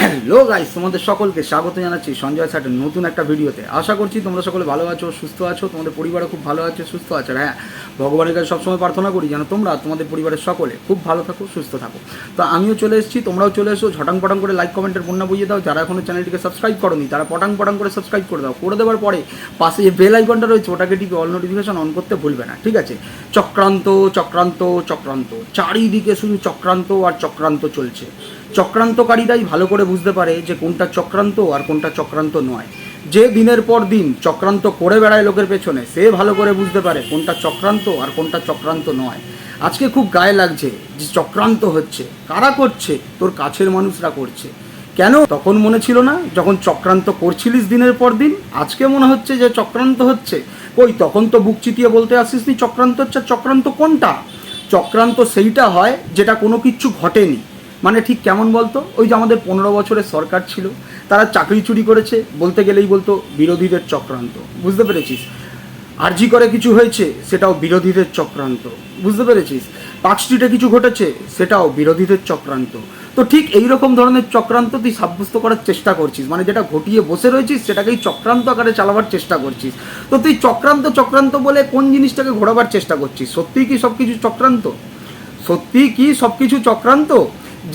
Hello guys, তোমাদের সকলকে স্বাগত জানাচ্ছি সঞ্জয় স্যারের নতুন একটা ভিডিওতে। আশা করছি তোমরা সকলে ভালো আছো, সুস্থ আছো, তোমাদের পরিবারও খুব ভালো আছে, সুস্থ আছে। হ্যাঁ, ভগবানের কাছে সবসময় প্রার্থনা করি যেন তোমরা তোমাদের পরিবারের সকলে খুব ভালো থাকো, সুস্থ থাকো। তো আমিও চলে এসেছি, তোমরাও চলে এসো, ঝটাং পটাং করে লাইক কমেন্টের বন্যা বইয়ে দাও। যারা এখনো চ্যানেলটিকে সাবস্ক্রাইব করোনি তারা পটাং পটাং করে সাবস্ক্রাইব করে দাও। করে দেওয়ার পরে পাশে যে বেল আইকনটা রয়েছে ওটাকে টিপে অল নোটিফিকেশন অন করতে ভুলবে না, ঠিক আছে? চক্রান্ত চক্রান্ত চক্রান্ত, চারিদিকে শুধু চক্রান্ত আর চক্রান্ত চলছে। চক্রান্তকারীরাই ভালো করে বুঝতে পারে যে কোনটা চক্রান্ত আর কোনটা চক্রান্ত নয়। যে দিনের পর দিন চক্রান্ত করে বেড়ায় লোকের পেছনে, সে ভালো করে বুঝতে পারে কোনটা চক্রান্ত আর কোনটা চক্রান্ত নয়। আজকে খুব গায়ে লাগছে যে চক্রান্ত হচ্ছে। কারা করছে? তোর কাছের মানুষরা করছে। কেন তখন মনে ছিল না যখন চক্রান্ত করছিলিস দিনের পর দিন? আজকে মনে হচ্ছে যে চক্রান্ত হচ্ছে। কই, তখন তো বুক চিতিয়ে বলতে আসিসনি চক্রান্ত হচ্ছে। চক্রান্ত কোনটা? চক্রান্ত সেইটা হয় যেটা কোনো কিচ্ছু ঘটেনি। মানে ঠিক কেমন বলতো? ওই যে আমাদের 15 বছরের সরকার ছিল, তারা চাকরি চুরি করেছে, বলতে গেলেই বলতো বিরোধীদের চক্রান্ত। বুঝতে পেরেছিস? আরজি করে কিছু হয়েছে, সেটাও বিরোধীদের চক্রান্ত। বুঝতে পেরেছিস? পার্ক স্ট্রিটে কিছু ঘটেছে, সেটাও বিরোধীদের চক্রান্ত। তো ঠিক এইরকম ধরনের চক্রান্ত তুই সাব্যস্ত করার চেষ্টা করছিস, মানে যেটা ঘটিয়ে বসে রয়েছিস সেটাকেই চক্রান্ত আকারে চালাবার চেষ্টা করছিস। তো তুই চক্রান্ত চক্রান্ত বলে কোন জিনিসটাকে ঘোরাবার চেষ্টা করছিস? সত্যিই কি সব কিছু চক্রান্ত? সত্যিই কি সব কিছু চক্রান্ত?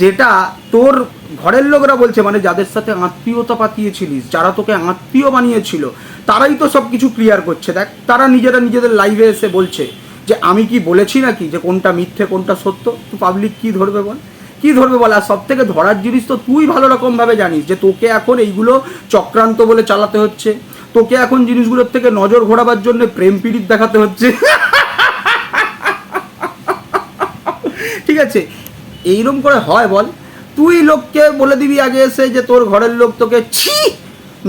যেটা তোর ঘরের লোকরা বলছে, মানে যাদের সাথে আত্মীয়তা পাতিয়েছিলিস, যারা তোকে আত্মীয় বানিয়েছিল, তারাই তো সব কিছু ক্লিয়ার করছে। দেখ, তারা নিজেরা নিজেদের লাইভে এসে বলছে যে আমি কি বলেছি নাকি যে কোনটা মিথ্যে কোনটা সত্য। তো পাবলিক কি ধরবে বল? কি ধরবে বল? আর সব থেকে ধরার জিনিস তো তুই ভালো রকমভাবে জানিস যে তোকে এখন এইগুলো চক্রান্ত বলে চালাতে হচ্ছে। তোকে এখন জিনিসগুলোর থেকে নজর ঘোরাবার জন্য প্রেম পীড়িত দেখাতে হচ্ছে। ঠিক আছে? এইরকম করে হয় বল? তুই লোককে বলে দিবি আগে এসে যে তোর ঘরের লোক তোকে ছি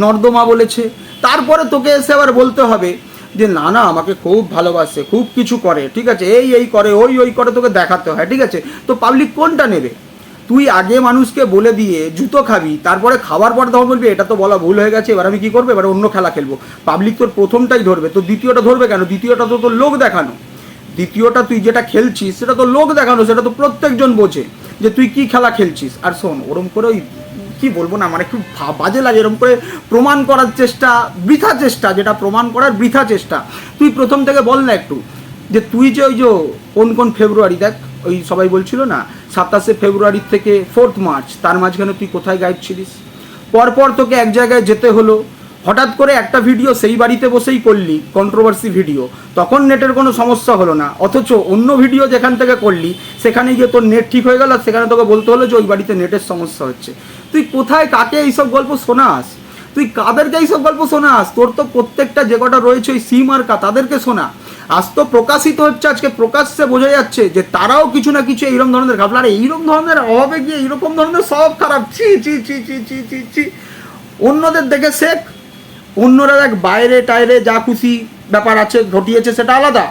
নর্দমা বলেছে, তারপরে তোকে এসে আবার বলতে হবে যে না না আমাকে খুব ভালোবাসে, খুব কিছু করে, ঠিক আছে, এই করে ওই করে, তোকে দেখাতে হয়। ঠিক আছে? তো পাবলিক কোনটা নেবে? তুই আগে মানুষকে বলে দিয়ে জুতো খাবি, তারপরে খাবার পর তখন বলবি এটা তো বলা ভুল হয়ে গেছে, এবার আমি কী করবো, এবার অন্য খেলা খেলবো। পাবলিক তোর প্রথমটাই ধরবে, তো দ্বিতীয়টা ধরবে কেন? দ্বিতীয়টা তো তোর লোক দেখানো। দ্বিতীয়টা তুই যেটা খেলছিস সেটা তো লোক দেখানো, সেটা তো প্রত্যেকজন বোঝে যে তুই কি খেলা খেলছিস। আর শোন, ওরম করে ওই কী বলবো না, মানে খুব বাজে লাগে এরকম করে প্রমাণ করার চেষ্টা, বৃথা চেষ্টা, যেটা প্রমাণ করার বৃথা চেষ্টা। তুই প্রথম থেকে বল না একটু যে তুই যে ওই যে কোন ফেব্রুয়ারি, দেখ ওই সবাই বলছিল না 27শে ফেব্রুয়ারি থেকে 4 মার্চ, তার মাঝখানে তুই কোথায় গায়েব ছিলিস? পরপর তোকে এক জায়গায় যেতে হলো, হঠাৎ করে একটা ভিডিও সেই বাড়িতে বসেই করলি, কন্ট্রোভার্সি ভিডিও, তখন নেটের কোনো সমস্যা হলো না। অথচ অন্য ভিডিও যেখান থেকে করলি সেখানে গিয়ে তোর নেট ঠিক হয়ে গেল, আর সেখানে তোকে বলতে হলো যে ওই বাড়িতে নেটের সমস্যা হচ্ছে। তুই কোথায় কাকে এইসব গল্প শোনাস? তুই কাদেরকে এইসব গল্প শোনাস? তোর তো প্রত্যেকটা যে কটা রয়েছে ওই সি মার্কা, তাদেরকে শোনা। আজ তো প্রকাশিত হচ্ছে, আজকে প্রকাশ্যে বোঝা যাচ্ছে যে তারাও কিছু না কিছু এইরকম ধরনের ঘাবলা। আর এইরকম ধরনের অভাবে গিয়ে এইরকম ধরনের সব খারাপ, ছি ছি ছি ছি ছি ছি ছি। অন্যদের দেখে শেখ, অন্যরা দেখ বাইরে টাইরে যা খুশি ব্যাপার আছে ঘটিয়েছে সেটা আলাদা,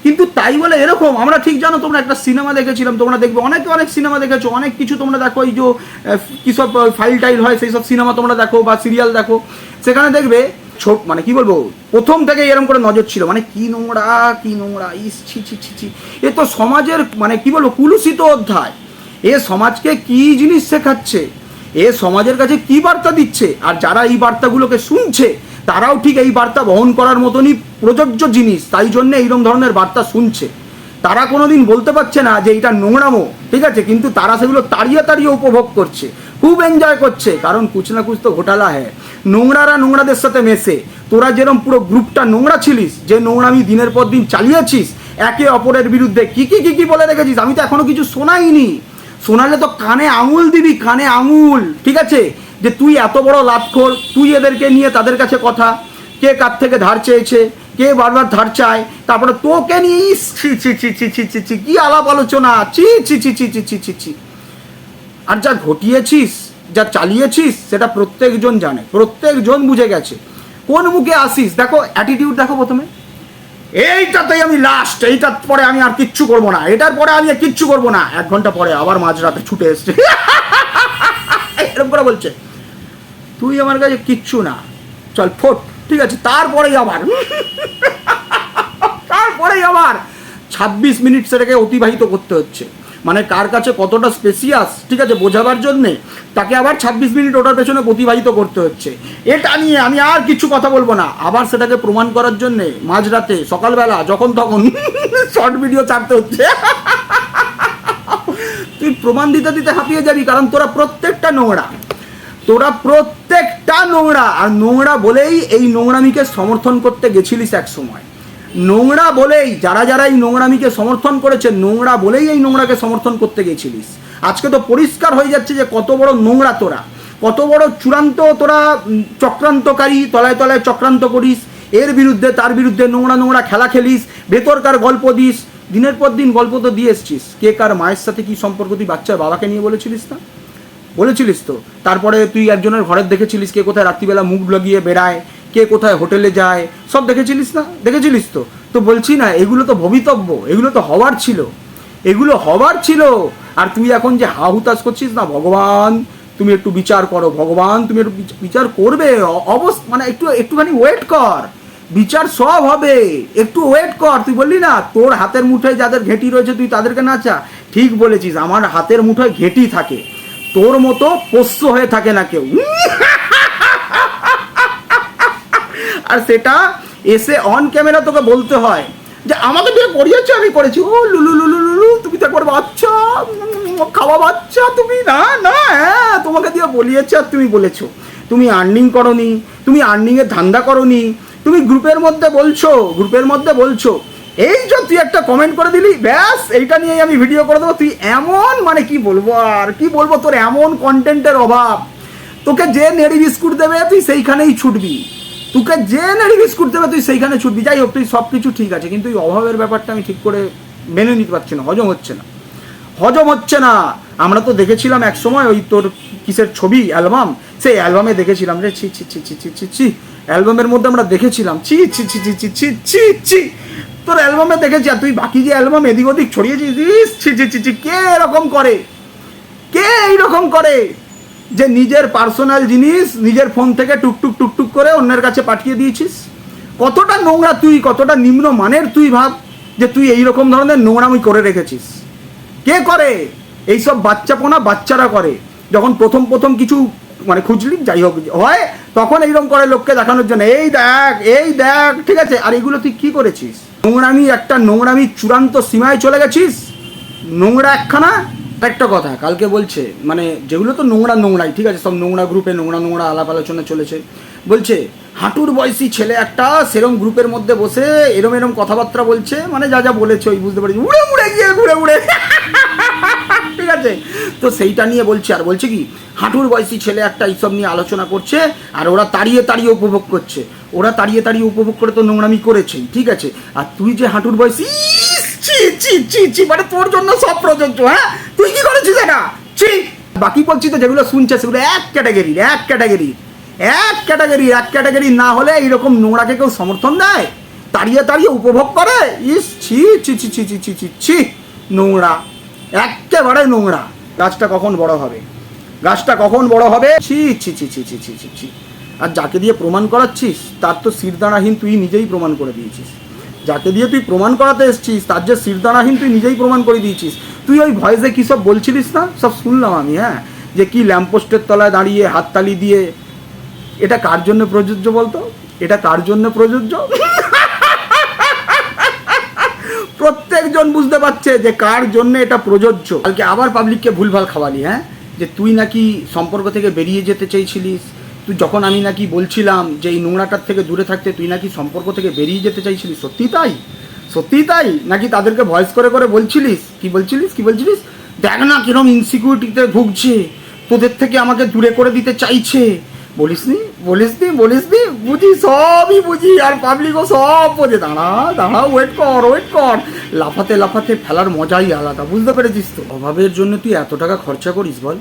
কিন্তু তাই বলে এরকম আমরা ঠিক জানো। তোমরা একটা সিনেমা দেখেছিলাম, তোমরা দেখবে অনেকে অনেক সিনেমা দেখেছো, অনেক কিছু তোমরা দেখো, এই যে কী সব ফাইল টাইল হয় সেই সব সিনেমা তোমরা দেখো বা সিরিয়াল দেখো, সেখানে দেখবে মানে কি বলবো, প্রথম থেকে এরকম করে নজর ছিল, মানে কি নোংরা ইস ছি ছি ছি ছি। এ তো সমাজের মানে কি বলবো কুলুষিত অধ্যায়। এ সমাজকে কি জিনিস শেখাচ্ছে, এ সমাজের কাছে কি বার্তা দিচ্ছে, আর যারা এই বার্তাগুলোকে শুনছে তারাও ঠিক এই বার্তা বহন করার মতনই প্রযোজ্য জিনিস, তাই জন্য এইরকম ধরনের বার্তা শুনছে। তারা কোনোদিন বলতে পারছে না যে এটা নোংরামো, ঠিক আছে, কিন্তু তারা সেগুলো তাড়িয়ে তাড়িয়ে উপভোগ করছে, খুব এনজয় করছে, কারণ কুছ না কুছ তো ঘোটালা হ্যাঁ। নোংরারা নোংরাদের সাথে মেশে। তোরা যেরকম পুরো গ্রুপটা নোংরা ছিলিস, যে নোংরামি দিনের পর দিন চালিয়েছিস, একে অপরের বিরুদ্ধে কি কি কি কি বলে রেখেছিস, আমি তো এখনো কিছু শোনাইনি। শোনালে তো কানে আঙুল দিবি, কানে আঙুল, ঠিক আছে, যে তুই এত বড় লাতখোর, তুই এদেরকে নিয়ে তাদের কাছে কথা, কে কার থেকে ধার চেয়েছে, কে বারবার ধার চায়, তারপরে তোকে নিয়ে ছি ছি ছি ছি ছি ছি ছি, কি আলাপ আলোচনা, ছি ছি ছি ছি ছি ছি ছি ছি। আর যা ঘটিয়েছিস, যা চালিয়েছিস, সেটা প্রত্যেকজন জানে, প্রত্যেকজন বুঝে গেছে। কোন মুখে আসিস? দেখো অ্যাটিটিউড দেখো প্রথমে, এইটাতেই আমি লাস্ট, এইটার পরে আমি আর কিচ্ছু করবো না, এটার পরে আমি আর কিচ্ছু করবো না। 1 ঘন্টা পরে আবার মাঝরাতে ছুটে এসছে, এরকম করে বলছে তুই আমার কাছে কিচ্ছু না, চল ফোট, ঠিক আছে, তারপরেই আবার 26 মিনিট সেটাকে অতিবাহিত করতে হচ্ছে। মানে কার কাছে কতটা স্পেসিয়াস, ঠিক আছে, বোঝাবার জন্যে তাকে আবার 26 মিনিট ওটার পেছনে অতিবাহিত করতে হচ্ছে। এটা নিয়ে আমি আর কিছু কথা বলবো না। আবার সেটাকে প্রমাণ করার জন্যে মাঝরাতে সকালবেলা যখন তখন শর্ট ভিডিও ছাড়তে হচ্ছে। তুই প্রমাণ দিতে দিতে হাঁপিয়ে যাবি, কারণ তোরা প্রত্যেকটা নোংরা, আর নোংরা বলেই এই নোংরামিকে সমর্থন করতে গেছিলিস এক সময়। নোংরা বলেই যারা এই নোংরামিকে সমর্থন করেছে, নোংরা বলেই এই নোংরাকে সমর্থন করতে গেছিলিস। আজকে তো পরিষ্কার হয়ে যাচ্ছে যে কত বড় নোংরা তোরা, কত বড় চূড়ান্ত তোরা চক্রান্তকারী, তলায় তলায় চক্রান্ত করিস, এর বিরুদ্ধে তার বিরুদ্ধে নোংরা খেলা খেলিস, ভেতরকার গল্প দিস, দিনের পর দিন গল্প তো দিয়ে এসছিস। কে কার মায়ের সাথে কি সম্পর্ক তুই বাচ্চার বাবাকে নিয়ে বলেছিলিস না? বলেছিলিস তো। তারপরে তুই একজনের ঘরের দেখেছিলিস কে কোথায় রাত্রিবেলা মুখ লাগিয়ে বেড়ায়, কে কোথায় হোটেলে যায়, সব দেখেছিলিস না? দেখেছিলিস তো। তো বলছি না, এগুলো তো ভবিতব্য, এগুলো তো হওয়ার ছিল, আর তুই এখন যে হাহুতাশ করছিস না, ভগবান তুমি একটু বিচার করো, ভগবান তুমি একটু বিচার করবে, মানে একটুখানি ওয়েট কর, বিচার সব হবে, একটু ওয়েট কর। তুই বললি না তোর হাতের মুঠোয় যাদের ঘেঁটি রয়েছে তুই তাদেরকে নাচা, ঠিক বলেছিস, আমার হাতের মুঠোয় ঘেঁটি থাকে, তোর মতো পোষ্য হয়ে থাকে না কেউ। আর সেটা এসে অন ক্যামেরা তোকে বলতে হয় যে আমাকে দিয়ে করিয়েছো, আমি করেছি, ও লুলু লুলু লুলু, তুমি তো একবার বাচ্চা, খাওয়া বাচ্চা তুমি, না না, হ্যাঁ তোমাকে দিয়ে বলিয়েছে আর তুমি বলেছো। তুমি আর্নিং করনি, তুমি আর্নিংয়ের ধান্দা করনি, তুমি গ্রুপের মধ্যে বলছো, এই যে তুই একটা কমেন্ট করে দিলি, ব্যাস এইটা নিয়েই আমি ভিডিও করে দেবো। তুই এমন, মানে কি বলবো, তোর এমন কন্টেন্টের অভাব, তোকে যে নেড়ি বিস্কুট দেবে তুই সেইখানেই ছুটবি, যাই হোক, তুই সব কিছু ঠিক আছে, কিন্তু এই অভাবের ব্যাপারটা আমি ঠিক করে মেনে নিতে পারছি না, হজম হচ্ছে না। আমরা তো দেখেছিলাম এক সময় ওই তোর কিসের ছবি, অ্যালবাম, সেই অ্যালবামে দেখেছিলাম রে, ছি, অ্যালবামের মধ্যে আমরা দেখেছিলাম, ছি তোর অ্যালবামে দেখেছি, আর তুই বাকি যে অ্যালবাম এদিক ওদিক ছড়িয়েছিস, ছি, কে এইরকম করে যে নিজের পার্সোনাল জিনিস নিজের ফোন থেকে টুকটুক করে অন্যের কাছে পাঠিয়ে দিয়েছিস? কতটা নোংরা তুই, কতটা নিম্ন মানের তুই ভাব, যে তুই এইরকম ধরনের নোংরামি করে রেখেছিস। কে করে এইসব বাচ্চারা করে, যখন প্রথম কিছু মানে খুঁজলি, যাই হোক হয়, তখন এইরকম করে লোককে দেখানোর জন্য, এই দেখ, ঠিক আছে। আর এগুলো তুই কি করেছিস? নোংরামি চূড়ান্ত সীমায় চলে গেছিস, নোংরা একখানা। একটা কথা কালকে বলছে, মানে যেগুলো তো নোংরাই, ঠিক আছে, সব নোংরা গ্রুপে নোংরা আলাপ আলোচনা চলেছে, বলছে হাঁটুর বয়সী ছেলে একটা সেরম গ্রুপের মধ্যে বসে এরম কথাবার্তা বলছে, মানে যা বলেছে ওই বুঝতে পারছি, উড়ে গিয়ে ঘুরে ঠিক আছে। তো সেইটা নিয়ে বলছে, আর বলছে কি হাঁটুর বয়সী ছেলে একটা এইসব নিয়ে আলোচনা করছে, আর ওরা তাড়িয়ে উপভোগ করছে, ওরা তাড়িয়ে উপভোগ করে তো নোংরামি করেছেই, ঠিক আছে। আর তুই যে হাঁটুর বয়সী, ছি, মানে তোর জন্য সব প্রযোজ্য, হ্যাঁ, তুই কি করেছিস এটা, ছি। বাকি বলছি তো যেগুলো শুনছে সেগুলো এক ক্যাটাগরি না হলে এইরকম নোংরাকে কেউ সমর্থন দেয়, তাড়িয়ে উপভোগ করে, ছি, নোংরা, একেবারে নোংরা। গাছটা কখন বড় হবে, ছি। আর যাকে দিয়ে প্রমাণ করাচ্ছিস তার তো শিরদাঁড়াহীন তুই নিজেই প্রমাণ করে দিয়েছিস, যাকে দিয়ে তুই প্রমাণ করাতে এসছিস তার যে শিরদাঁড়াহীন তুই নিজেই প্রমাণ করে দিয়েছিস। তুই ওই ভয়েসে কী সব বলছিলিস না, সব শুনলাম আমি, হ্যাঁ, যে কি ল্যাম্পপোস্টের তলায় দাঁড়িয়ে হাততালি দিয়ে, এটা কার জন্য প্রযোজ্য বলতো, প্রত্যেকজন বুঝতে পারছে যে কার জন্য এটা প্রযোজ্য। কালকে আবার পাবলিককে ভুলভাল খাওয়ালি, হ্যাঁ, যে তুই নাকি সম্পর্ক থেকে বেরিয়ে যেতে চাইছিলিস, তুই যখন আমি নাকি বলছিলাম যে এই নোংরাটার থেকে দূরে থাকতে, তুই নাকি সম্পর্ক থেকে বেরিয়ে যেতে চাইছিলিস, সত্যি তাই নাকি তাদেরকে ভয়েস করে বলছিলিস, কি বলছিলিস, দেখ না কিরম ইনসিকিউরিটিতে ভুগছে, তোদের থেকে আমাকে দূরে করে দিতে চাইছে, বলিসনি, সবই বুঝি, আর পাবলিকও সব বোঝে। দাঁড়া, ওয়েট কর, লাফাতে ফেলার মজাই আলাদা, বুঝতে পেরেছিস তো? অভাবের জন্য তুই এত টাকা খরচা করিস বল,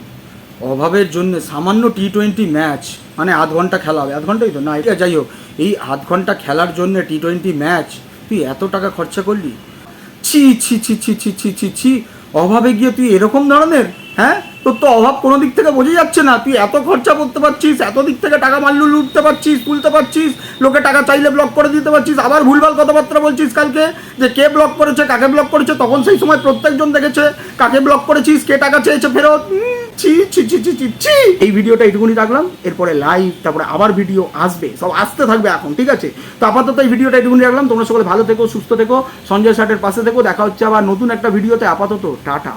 অভাবের জন্য সামান্য T20 ম্যাচ, মানে আধ ঘন্টা খেলা হবে, আধ ঘন্টাই তো না, এটা যাই হোক, এই আধ ঘন্টা খেলার জন্য T20 ম্যাচ তুই এত টাকা খরচা করলি, ছি, অভাবে গিয়ে তুই এরকম ধরনের, হ্যাঁ, তোর তো অভাব কোনো দিক থেকে বোঝা যাচ্ছে না। তুই এত খরচা করতে পারছিস, এত দিক থেকে টাকা মাল্লু লুটতে পারছিস, তুলতে পারছিস, লোকে টাকা চাইলে ব্লক করে দিতে পারছিস, আবার ভুলভাল কথাবার্তা বলছিস কালকে যে কে ব্লক করেছে, কাকে ব্লক করেছে, তখন সেই সময় প্রত্যেকজন দেখেছে কাকে ব্লক করেছিস, কে টাকা চেয়েছে ফেরত। ছি ছি ছি ছি ছি ছি। এই ভিডিওটা এইটুকুনি রাখলাম, এরপরে লাইভ, তারপরে আবার ভিডিও আসবে, সব আসতে থাকবে এখন, ঠিক আছে? তো আপাতত এই ভিডিওটা এইটুকুনি রাখলাম। তোমরা সকলে ভালো থেকো, সুস্থ থেকো, সঞ্জয় ষাটের পাশে থেকো। দেখা হচ্ছে আবার নতুন একটা ভিডিওতে। আপাতত টাটা।